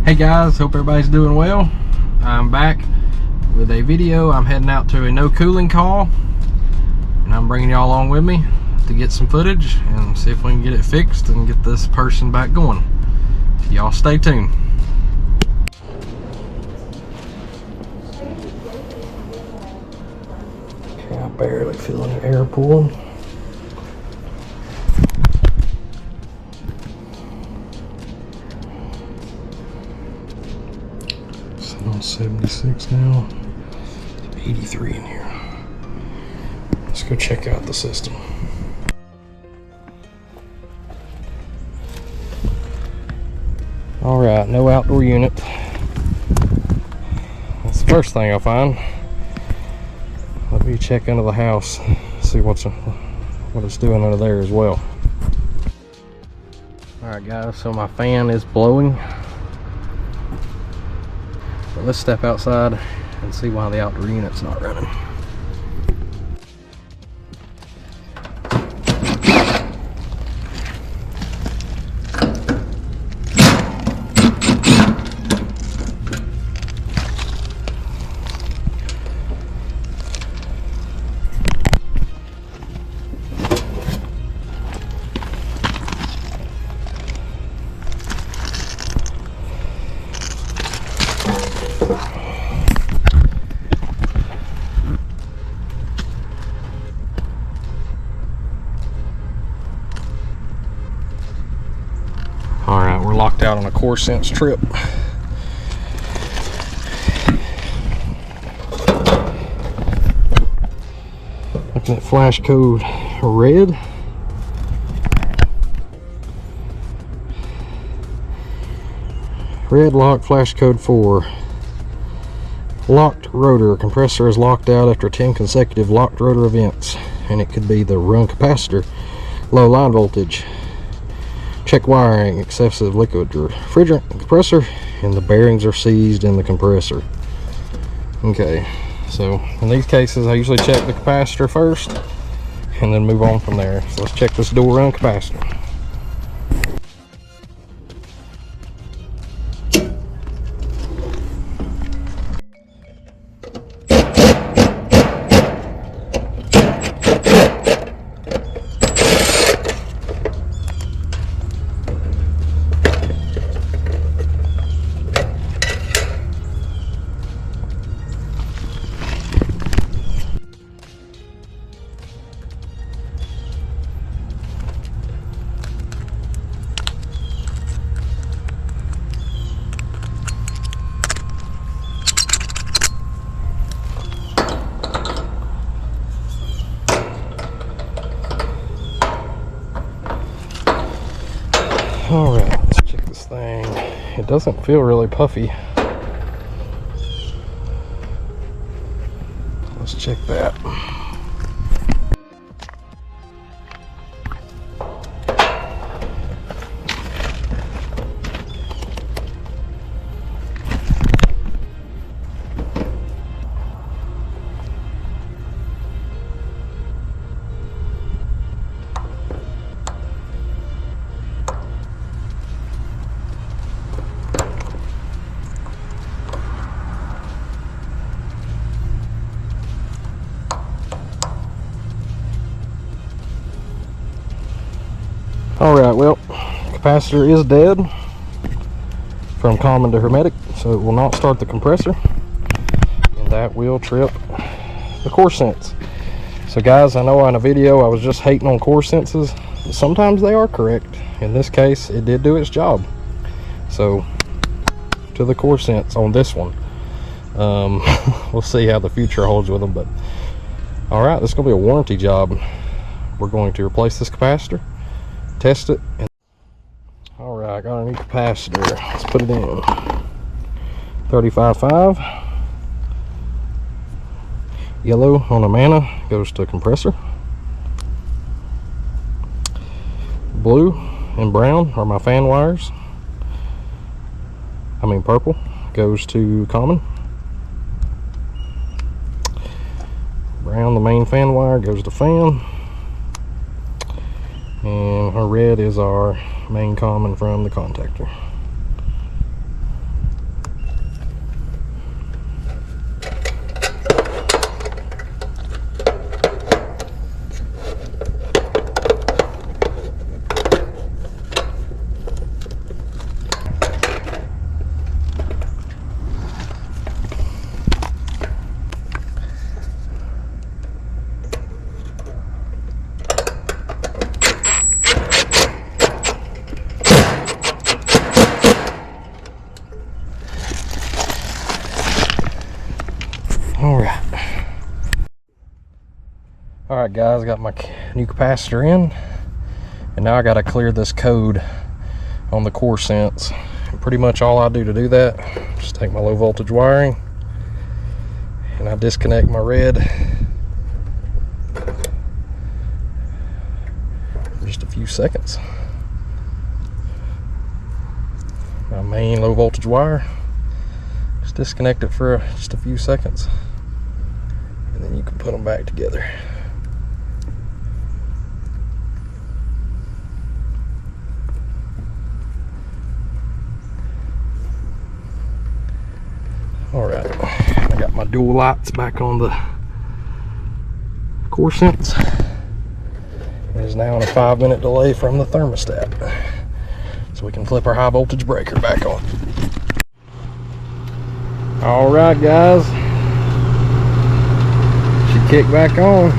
Hey guys, hope everybody's doing well. I'm back with a video. I'm heading out to a no cooling call, and I'm bringing y'all along with me to get some footage and see if we can get it fixed and get this person back going. Y'all stay tuned. Okay, I barely feel any air pulling. On 76 now, 83 in here. Let's go check out the system. All right, no outdoor unit. That's the first thing I'll find. Let me check under the house, see what it's doing under there as well. All right, guys. So my fan is blowing. But let's step outside and see why the outdoor unit's not running. Alright, we're locked out on a CoreSense trip. Looking at flash code red. Red lock, flash code 4. Locked rotor. Compressor is locked out after 10 consecutive locked rotor events. And it could be the run capacitor, low line voltage, check wiring, excessive liquid refrigerant compressor, and the bearings are seized in the compressor. Okay, so in these cases I usually check the capacitor first and then move on from there. So let's check this dual run capacitor. Alright, let's check this thing. It doesn't feel really puffy. Let's check that. Alright, well, capacitor is dead from common to hermetic, so it will not start the compressor, and that will trip the CoreSense. So guys, I know in a video I was just hating on CoreSenses, but sometimes they are correct. In this case, it did do its job. So, to the CoreSense on this one. We'll see how the future holds with them, but alright, this is going to be a warranty job. We're going to replace this capacitor, test it, and alright, I got a new capacitor. Let's put it in. 35.5. Yellow on Amana goes to compressor. Blue and brown are my fan wires. Purple goes to common. Brown, the main fan wire, goes to fan. And our red is our main common from the contactor. Alright guys, I got my new capacitor in, and now I got to clear this code on the core sense. And pretty much all I do to do that, just take my low voltage wiring and I disconnect my red for just a few seconds. My main low voltage wire, just disconnect it for just a few seconds, and then you can put them back together. Alright, I got my dual lights back on the core sense. It is now on a 5-minute delay from the thermostat, so we can flip our high voltage breaker back on. Alright guys, should kick back on.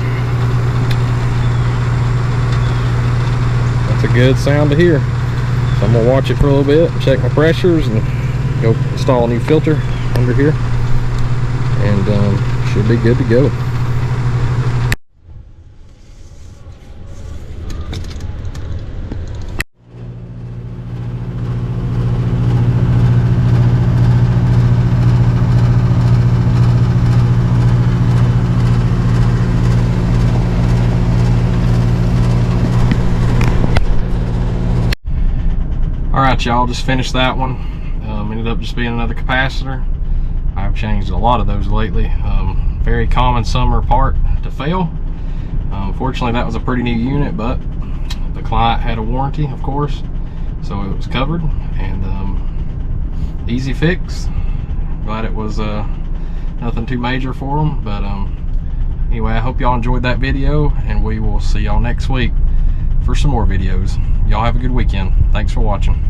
That's a good sound to hear. So I'm gonna watch it for a little bit and check my pressures and go install a new filter under here, and should be good to go. Alright y'all, just finished that one. Ended up just being another capacitor. I've changed a lot of those lately. Very common summer part to fail. Fortunately that was a pretty new unit, but the client had a warranty, of course, so it was covered, and easy fix. Glad it was nothing too major for them, but anyway, I hope y'all enjoyed that video, and we will see y'all next week for some more videos. Y'all have a good weekend. Thanks for watching.